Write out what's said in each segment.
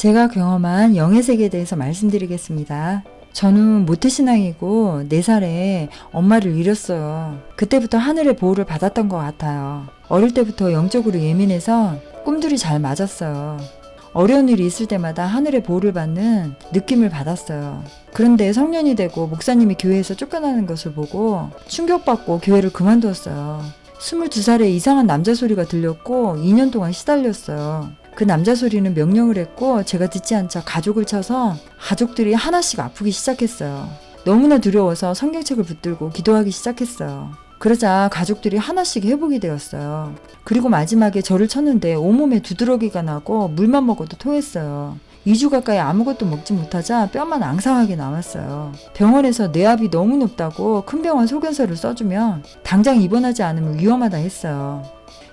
제가 경험한 영의 세계에 대해서 말씀드리겠습니다. 저는 모태신앙이고 4살에 엄마를 잃었어요. 그때부터 하늘의 보호를 받았던 것 같아요. 어릴 때부터 영적으로 예민해서 꿈들이 잘 맞았어요. 어려운 일이 있을 때마다 하늘의 보호를 받는 느낌을 받았어요. 그런데 성년이 되고 목사님이 교회에서 쫓겨나는 것을 보고 충격받고 교회를 그만두었어요. 22살에 이상한 남자 소리가 들렸고 2년 동안 시달렸어요. 그 남자 소리는 명령을 했고 제가 듣지 않자 가족을 쳐서 가족들이 하나씩 아프기 시작했어요. 너무나 두려워서 성경책을 붙들고 기도하기 시작했어요. 그러자 가족들이 하나씩 회복이 되었어요. 그리고 마지막에 저를 쳤는데 온몸에 두드러기가 나고 물만 먹어도 토했어요. 2주 가까이 아무것도 먹지 못하자 뼈만 앙상하게 남았어요. 병원에서 뇌압이 너무 높다고 큰 병원 소견서를 써주면 당장 입원하지 않으면 위험하다 했어요.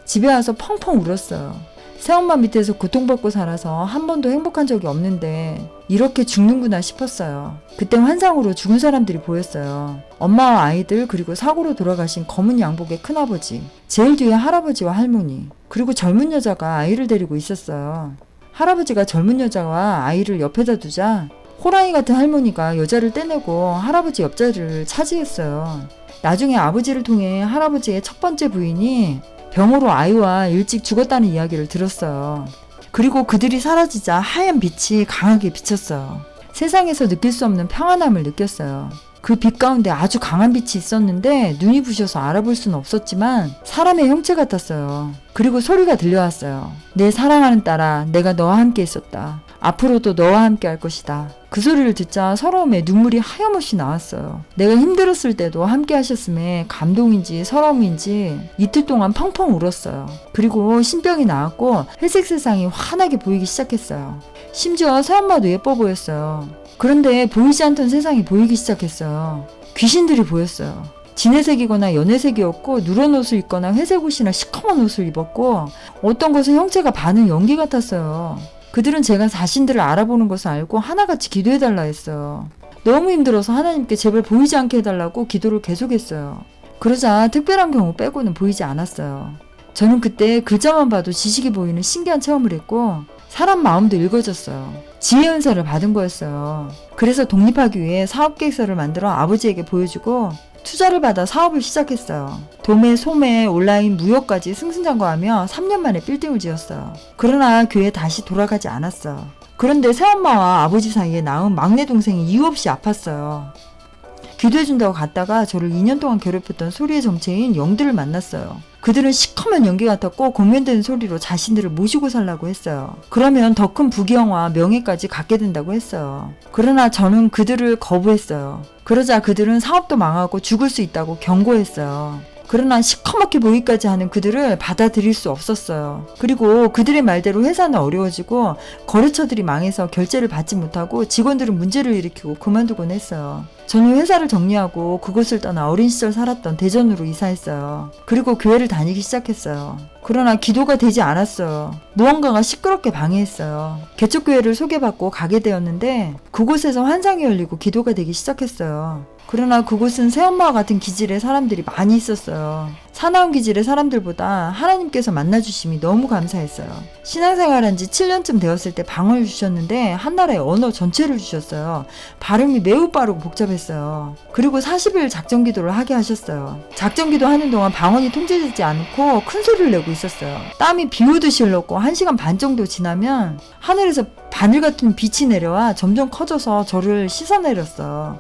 집에 와서 펑펑 울었어요. 새엄마 밑에서 고통받고 살아서 한 번도 행복한 적이 없는데 이렇게 죽는구나 싶었어요. 그때 환상으로 죽은 사람들이 보였어요. 엄마와 아이들, 그리고 사고로 돌아가신 검은 양복의 큰아버지, 제일 뒤에 할아버지와 할머니, 그리고 젊은 여자가 아이를 데리고 있었어요. 할아버지가 젊은 여자와 아이를 옆에다 두자 호랑이 같은 할머니가 여자를 떼내고 할아버지 옆자리를 차지했어요. 나중에 아버지를 통해 할아버지의 첫 번째 부인이 병으로 아이와 일찍 죽었다는 이야기를 들었어요. 그리고 그들이 사라지자 하얀 빛이 강하게 비쳤어요. 세상에서 느낄 수 없는 평안함을 느꼈어요. 그 빛 가운데 아주 강한 빛이 있었는데 눈이 부셔서 알아볼 수는 없었지만 사람의 형체 같았어요. 그리고 소리가 들려왔어요. 내 사랑하는 딸아, 내가 너와 함께 있었다. 앞으로도 너와 함께 할 것이다. 그 소리를 듣자 서러움에 눈물이 하염없이 나왔어요. 내가 힘들었을 때도 함께 하셨음에 감동인지 서러움인지 이틀 동안 펑펑 울었어요. 그리고 신병이 나왔고 회색 세상이 환하게 보이기 시작했어요. 심지어 새엄마도 예뻐 보였어요. 그런데 보이지 않던 세상이 보이기 시작했어요. 귀신들이 보였어요. 진회색이거나 연회색이었고 누런 옷을 입거나 회색 옷이나 시커먼 옷을 입었고 어떤 것은 형체가 반은 연기 같았어요. 그들은 제가 자신들을 알아보는 것을 알고 하나같이 기도해달라 했어요. 너무 힘들어서 하나님께 제발 보이지 않게 해달라고 기도를 계속했어요. 그러자 특별한 경우 빼고는 보이지 않았어요. 저는 그때 글자만 봐도 지식이 보이는 신기한 체험을 했고 사람 마음도 읽어졌어요. 지혜 은사를 받은 거였어요. 그래서 독립하기 위해 사업계획서를 만들어 아버지에게 보여주고 투자를 받아 사업을 시작했어요. 도매, 소매, 온라인, 무역까지 승승장구하며 3년 만에 빌딩을 지었어요. 그러나 교회에 다시 돌아가지 않았어요. 그런데 새엄마와 아버지 사이에 낳은 막내 동생이 이유 없이 아팠어요. 기도해준다고 갔다가 저를 2년 동안 괴롭혔던 소리의 정체인 영들을 만났어요. 그들은 시커먼 연기 같았고 공면되는 소리로 자신들을 모시고 살라고 했어요. 그러면 더 큰 부귀영화, 명예까지 갖게 된다고 했어요. 그러나 저는 그들을 거부했어요. 그러자 그들은 사업도 망하고 죽을 수 있다고 경고했어요. 그러나 시커멓게 보이기까지 하는 그들을 받아들일 수 없었어요. 그리고 그들의 말대로 회사는 어려워지고 거래처들이 망해서 결제를 받지 못하고 직원들은 문제를 일으키고 그만두곤 했어요. 저는 회사를 정리하고 그곳을 떠나 어린 시절 살았던 대전으로 이사했어요. 그리고 교회를 다니기 시작했어요. 그러나 기도가 되지 않았어요. 무언가가 시끄럽게 방해했어요. 개척교회를 소개받고 가게 되었는데 그곳에서 환상이 열리고 기도가 되기 시작했어요. 그러나 그곳은 새엄마와 같은 기질의 사람들이 많이 있었어요. 사나운 기질의 사람들보다 하나님께서 만나주심이 너무 감사했어요. 신앙생활한 지 7년쯤 되었을 때 방언을 주셨는데 한나라의 언어 전체를 주셨어요. 발음이 매우 빠르고 복잡했어요. 그리고 40일 작전기도를 하게 하셨어요. 작전기도 하는 동안 방언이 통제되지 않고 큰 소리를 내고 있었어요. 땀이 비 오듯이 흘렀고 1시간 반 정도 지나면 하늘에서 바늘 같은 빛이 내려와 점점 커져서 저를 씻어내렸어요.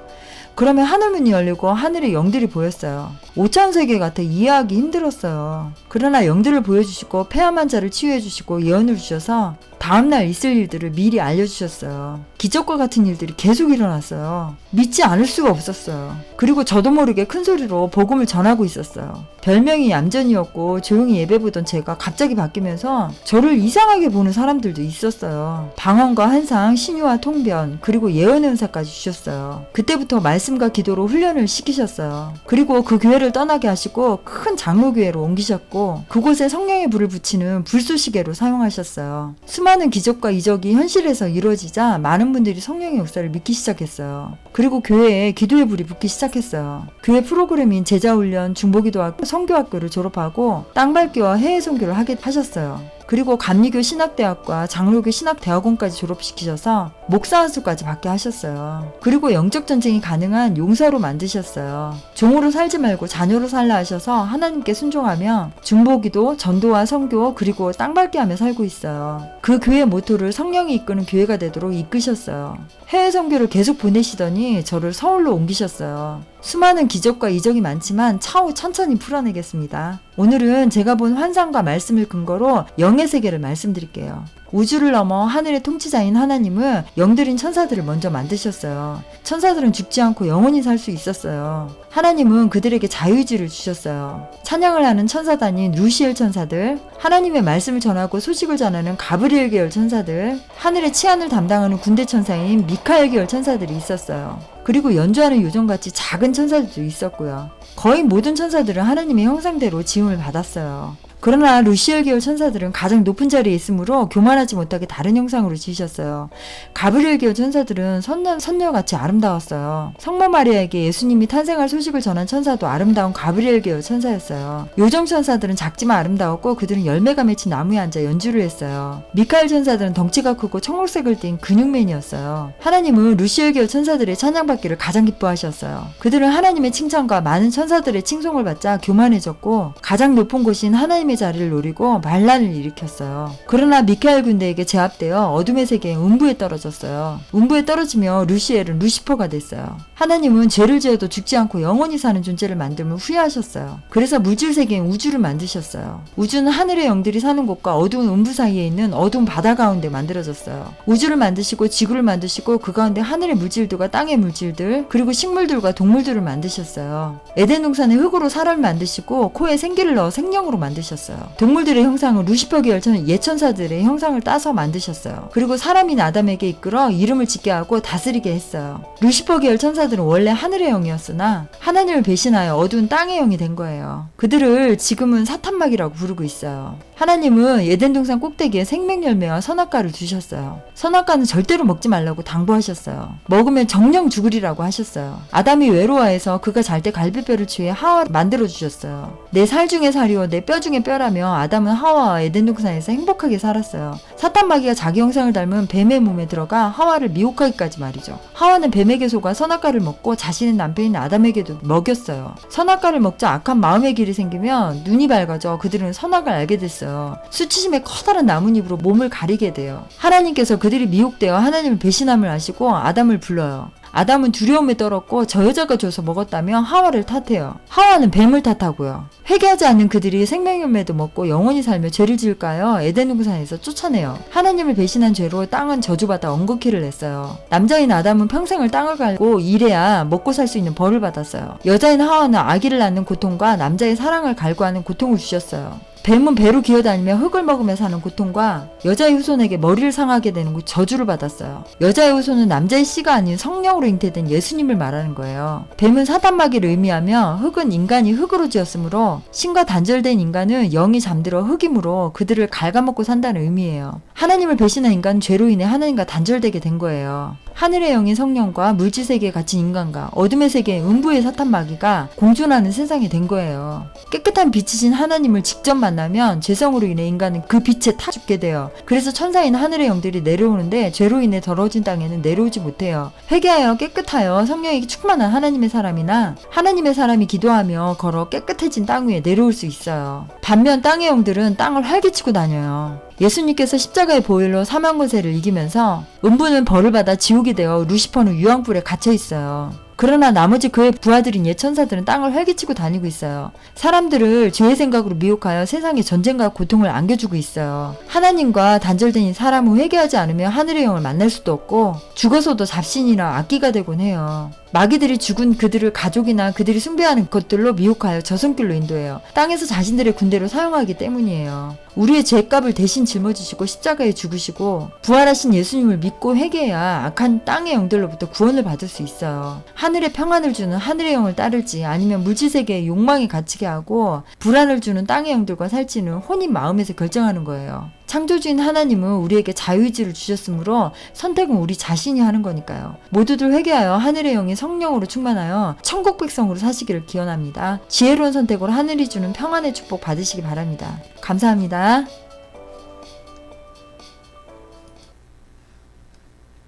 그러면 하늘문이 열리고 하늘에 영들이 보였어요. 5차원 세계 같아 이해하기 힘들었어요. 그러나 영들을 보여주시고 폐암 환자를 치유해주시고 예언을 주셔서 다음날 있을 일들을 미리 알려주셨어요. 기적과 같은 일들이 계속 일어났어요. 믿지 않을 수가 없었어요. 그리고 저도 모르게 큰 소리로 복음을 전하고 있었어요. 별명이 얌전이었고 조용히 예배 보던 제가 갑자기 바뀌면서 저를 이상하게 보는 사람들도 있었어요. 방언과 환상, 신유와 통변, 그리고 예언의 은사까지 주셨어요. 그때부터 말씀과 기도로 훈련을 시키셨어요. 그리고 그 교회를 떠나게 하시고 큰 장로교회로 옮기셨고 그곳에 성령의 불을 붙이는 불쏘시개로 사용하셨어요. 수많은 기적과 이적이 현실에서 이루어지자 많은 분들이 성령의 역사를 믿기 시작했어요. 그리고 교회에 기도의 불이 붙기 시작했어요. 교회 프로그램인 제자훈련, 중보기도학교, 선교학교를 졸업하고 땅밟기와 해외 선교를 하게 하셨어요. 그리고 감리교 신학대학과 장로교 신학대학원까지 졸업시키셔서 목사한수까지 받게 하셨어요. 그리고 영적 전쟁이 가능한 용사로 만드셨어요. 종으로 살지 말고 자녀로 살라 하셔서 하나님께 순종하며 중보기도, 전도와 선교, 그리고 땅 밟기 하며 살고 있어요. 그 교회 모토를 성령이 이끄는 교회가 되도록 이끄셨어요. 해외 선교를 계속 보내시더니 저를 서울로 옮기셨어요. 수많은 기적과 이적이 많지만 차후 천천히 풀어내겠습니다. 오늘은 제가 본 환상과 말씀을 근거로 영의 세계를 말씀드릴게요. 우주를 넘어 하늘의 통치자인 하나님은 영들인 천사들을 먼저 만드셨어요. 천사들은 죽지 않고 영원히 살 수 있었어요. 하나님은 그들에게 자유의지를 주셨어요. 찬양을 하는 천사단인 루시엘 천사들, 하나님의 말씀을 전하고 소식을 전하는 가브리엘 계열 천사들, 하늘의 치안을 담당하는 군대 천사인 미카엘 계열 천사들이 있었어요. 그리고 연주하는 요정같이 작은 천사들도 있었고요. 거의 모든 천사들은 하나님의 형상대로 지음을 받았어요. 그러나 루시엘 계열 천사들은 가장 높은 자리에 있으므로 교만하지 못하게 다른 형상으로 지으셨어요. 가브리엘 계열 천사들은 선녀같이 아름다웠어요. 성모 마리아에게 예수님이 탄생할 소식을 전한 천사도 아름다운 가브리엘 계열 천사였어요. 요정 천사들은 작지만 아름다웠고 그들은 열매가 맺힌 나무에 앉아 연주를 했어요. 미카엘 천사들은 덩치가 크고 청록색을 띤 근육맨이었어요. 하나님은 루시엘 계열 천사들의 찬양받기를 가장 기뻐하셨어요. 그들은 하나님의 칭찬과 많은 천사들의 칭송을 받자 교만해졌고 가장 높은 곳인 하나님의 자리를 노리고 반란을 일으켰어요. 그러나 미카엘 군대에게 제압되어 어둠의 세계에 음부에 떨어졌어요. 음부에 떨어지며 루시엘은 루시퍼가 됐어요. 하나님은 죄를 지어도 죽지 않고 영원히 사는 존재를 만들면 후회하셨어요. 그래서 물질 세계인 우주를 만드셨어요. 우주는 하늘의 영들이 사는 곳과 어두운 음부 사이에 있는 어두운 바다 가운데 만들어졌어요. 우주를 만드시고 지구를 만드시고 그 가운데 하늘의 물질들과 땅의 물질들 그리고 식물들과 동물들을 만드셨어요. 에덴 동산에 흙으로 사람을 만드시고 코에 생기를 넣어 생명으로 만드셨어요. 동물들의 형상은 루시퍼 계열 예천사들의 형상을 따서 만드셨어요. 그리고 사람인 아담에게 이끌어 이름을 짓게 하고 다스리게 했어요. 루시퍼 계열 천사들은 원래 하늘의 영이었으나 하나님을 배신하여 어두운 땅의 영이 된 거예요. 그들을 지금은 사탄막이라고 부르고 있어요. 하나님은 에덴 동산 꼭대기에 생명 열매와 선악과를 두셨어요. 선악과는 절대로 먹지 말라고 당부하셨어요. 먹으면 정령 죽으리라고 하셨어요. 아담이 외로워해서 그가 잘 때 갈비뼈를 취해 하와를 만들어 주셨어요. 내 살 중에 살이요 내 뼈 중에 뼈라며 아담은 하와와 에덴 동산에서 행복하게 살았어요. 사탄마귀가 자기 형상을 닮은 뱀의 몸에 들어가 하와를 미혹하기까지 말이죠. 하와는 뱀에게 속아 선악과를 먹고 자신의 남편인 아담에게도 먹였어요. 선악과를 먹자 악한 마음의 길이 생기면 눈이 밝아져 그들은 선악을 알게 됐어요. 수치심의 커다란 나뭇잎으로 몸을 가리게 돼요. 하나님께서 그들이 미혹되어 하나님을 배신함을 아시고 아담을 불러요. 아담은 두려움에 떨었고 저 여자가 줘서 먹었다며 하와를 탓해요. 하와는 뱀을 탓하고요. 회개하지 않는 그들이 생명열매도 먹고 영원히 살며 죄를 지을까요? 에덴 동산에서 쫓아내요. 하나님을 배신한 죄로 땅은 저주받아 엉겅퀴를 냈어요. 남자인 아담은 평생을 땅을 갈고 일해야 먹고 살 수 있는 벌을 받았어요. 여자인 하와는 아기를 낳는 고통과 남자의 사랑을 갈구하는 고통을 주셨어요. 뱀은 배로 기어다니며 흙을 먹으며 사는 고통과 여자의 후손에게 머리를 상하게 되는 저주를 받았어요. 여자의 후손은 남자의 씨가 아닌 성령으로 잉태된 예수님을 말하는 거예요. 뱀은 사탄마귀를 의미하며 흙은 인간이 흙으로 지었으므로 신과 단절된 인간은 영이 잠들어 흙이므로 그들을 갉아먹고 산다는 의미예요. 하나님을 배신한 인간은 죄로 인해 하나님과 단절되게 된 거예요. 하늘의 영인 성령과 물질세계에 갇힌 인간과 어둠의 세계의 음부의 사탄마귀가 공존하는 세상이 된 거예요. 깨끗한 빛이신 하나님을 직접 만나면 죄성으로 인해 인간은 그 빛에 타 죽게 돼요. 그래서 천사인 하늘의 영들이 내려오는데 죄로 인해 더러워진 땅에는 내려오지 못해요. 회개하여 깨끗하여 성령이 충만한 하나님의 사람이나 하나님의 사람이 기도하며 걸어 깨끗해진 땅 위에 내려올 수 있어요. 반면 땅의 영들은 땅을 활개치고 다녀요. 예수님께서 십자가의 보혈로 사망 권세를 이기면서 음부는 벌을 받아 지옥이 되어 루시퍼는 유황불에 갇혀 있어요. 그러나 나머지 그의 부하들인 예천사들은 땅을 활개치고 다니고 있어요. 사람들을 죄의 생각으로 미혹하여 세상에 전쟁과 고통을 안겨주고 있어요. 하나님과 단절된 사람은 회개하지 않으면 하늘의 영을 만날 수도 없고 죽어서도 잡신이나 악기가 되곤 해요. 마귀들이 죽은 그들을 가족이나 그들이 숭배하는 것들로 미혹하여 저승길로 인도해요. 땅에서 자신들의 군대로 사용하기 때문이에요. 우리의 죄값을 대신 짊어지시고 십자가에 죽으시고 부활하신 예수님을 믿고 회개해야 악한 땅의 영들로부터 구원을 받을 수 있어요. 하늘의 평안을 주는 하늘의 영을 따를지 아니면 물질세계의 욕망에 갇히게 하고 불안을 주는 땅의 영들과 살지는 혼인 마음에서 결정하는 거예요. 창조주인 하나님은 우리에게 자유의지를 주셨으므로 선택은 우리 자신이 하는 거니까요. 모두들 회개하여 하늘의 영이 성령으로 충만하여 천국 백성으로 사시기를 기원합니다. 지혜로운 선택으로 하늘이 주는 평안의 축복 받으시기 바랍니다. 감사합니다.